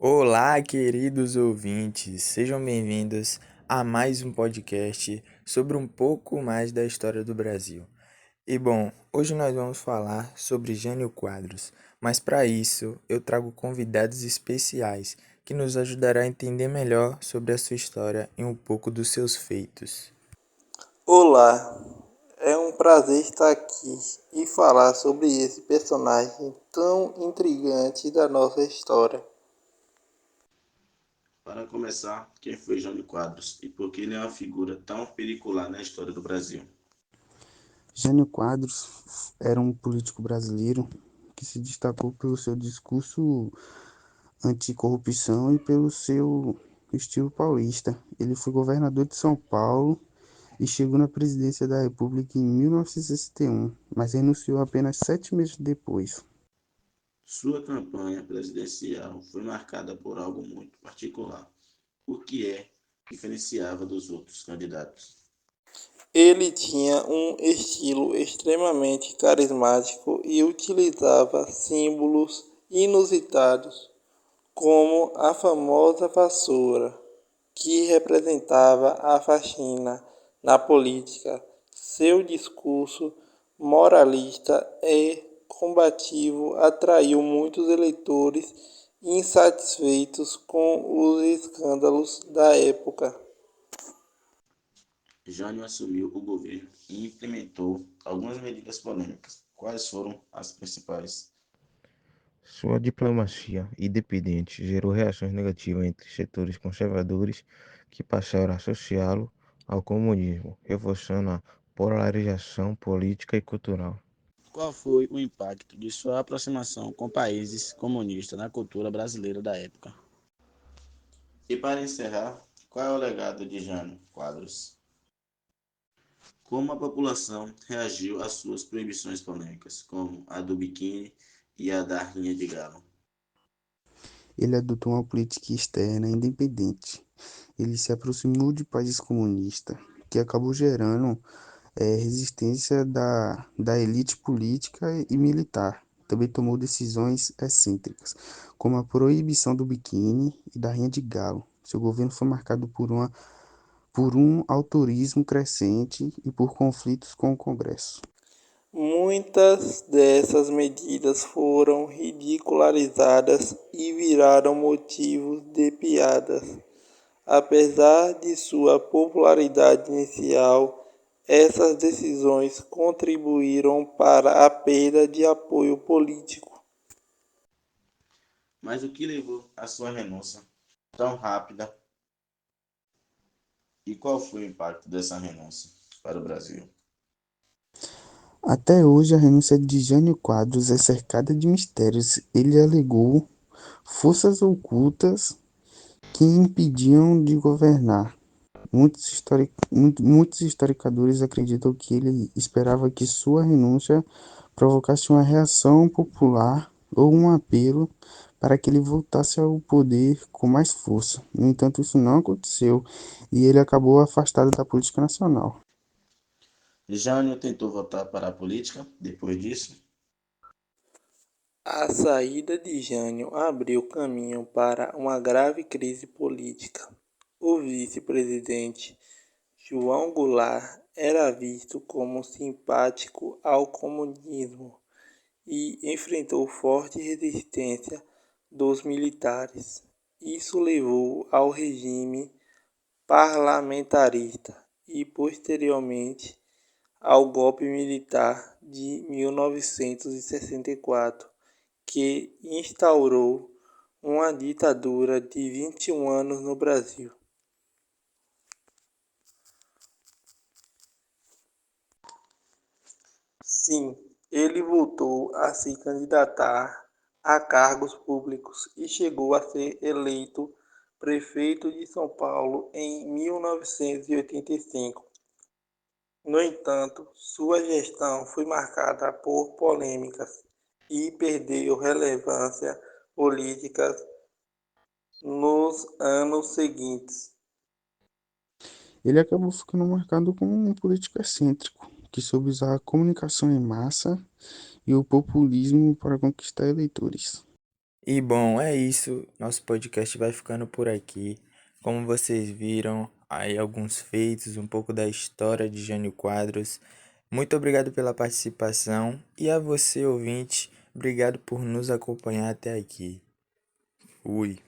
Olá, queridos ouvintes, sejam bem-vindos a mais um podcast sobre um pouco mais da história do Brasil. E bom, hoje nós vamos falar sobre Jânio Quadros, mas para isso eu trago convidados especiais que nos ajudará a entender melhor sobre a sua história e um pouco dos seus feitos. Olá, é um prazer estar aqui e falar sobre esse personagem tão intrigante da nossa história. Para começar, quem foi Jânio Quadros e por que ele é uma figura tão particular na história do Brasil? Jânio Quadros era um político brasileiro que se destacou pelo seu discurso anticorrupção e pelo seu estilo paulista. Ele foi governador de São Paulo e chegou na presidência da República em 1961, mas renunciou apenas 7 meses depois. Sua campanha presidencial foi marcada por algo muito particular. O que diferenciava dos outros candidatos? Ele tinha um estilo extremamente carismático e utilizava símbolos inusitados, como a famosa vassoura, que representava a faxina na política. Seu discurso moralista e combativo atraiu muitos eleitores insatisfeitos com os escândalos da época. Jânio assumiu o governo e implementou algumas medidas polêmicas. Quais foram as principais? Sua diplomacia independente gerou reações negativas entre setores conservadores que passaram a associá-lo ao comunismo, reforçando a polarização política e cultural. Qual foi o impacto de sua aproximação com países comunistas na cultura brasileira da época? E para encerrar, qual é o legado de Jânio Quadros? Como a população reagiu às suas proibições polêmicas, como a do biquíni e a da rinha de galo? Ele adotou uma política externa independente. Ele se aproximou de países comunistas, que acabou gerando resistência da elite política e militar. Também tomou decisões excêntricas, como a proibição do biquíni e da rinha de galo. Seu governo foi marcado por um autorismo crescente e por conflitos com o Congresso. Muitas dessas medidas foram ridicularizadas e viraram motivos de piadas. Apesar de sua popularidade inicial, essas decisões contribuíram para a perda de apoio político. Mas o que levou à sua renúncia tão rápida e qual foi o impacto dessa renúncia para o Brasil? Até hoje, a renúncia de Jânio Quadros é cercada de mistérios. Ele alegou forças ocultas que impediam de governar. Muitos historiadores acreditam que ele esperava que sua renúncia provocasse uma reação popular ou um apelo para que ele voltasse ao poder com mais força. No entanto, isso não aconteceu e ele acabou afastado da política nacional. Jânio tentou voltar para a política depois disso? A saída de Jânio abriu caminho para uma grave crise política. O vice-presidente João Goulart era visto como simpático ao comunismo e enfrentou forte resistência dos militares. Isso levou ao regime parlamentarista e, posteriormente, ao golpe militar de 1964, que instaurou uma ditadura de 21 anos no Brasil. Sim, ele voltou a se candidatar a cargos públicos e chegou a ser eleito prefeito de São Paulo em 1985. No entanto, sua gestão foi marcada por polêmicas e perdeu relevância política nos anos seguintes. Ele acabou ficando marcado como um político excêntrico, que soube usar a comunicação em massa e o populismo para conquistar eleitores. E bom, é isso. Nosso podcast vai ficando por aqui. Como vocês viram, aí alguns feitos, um pouco da história de Jânio Quadros. Muito obrigado pela participação e a você, ouvinte, obrigado por nos acompanhar até aqui. Fui.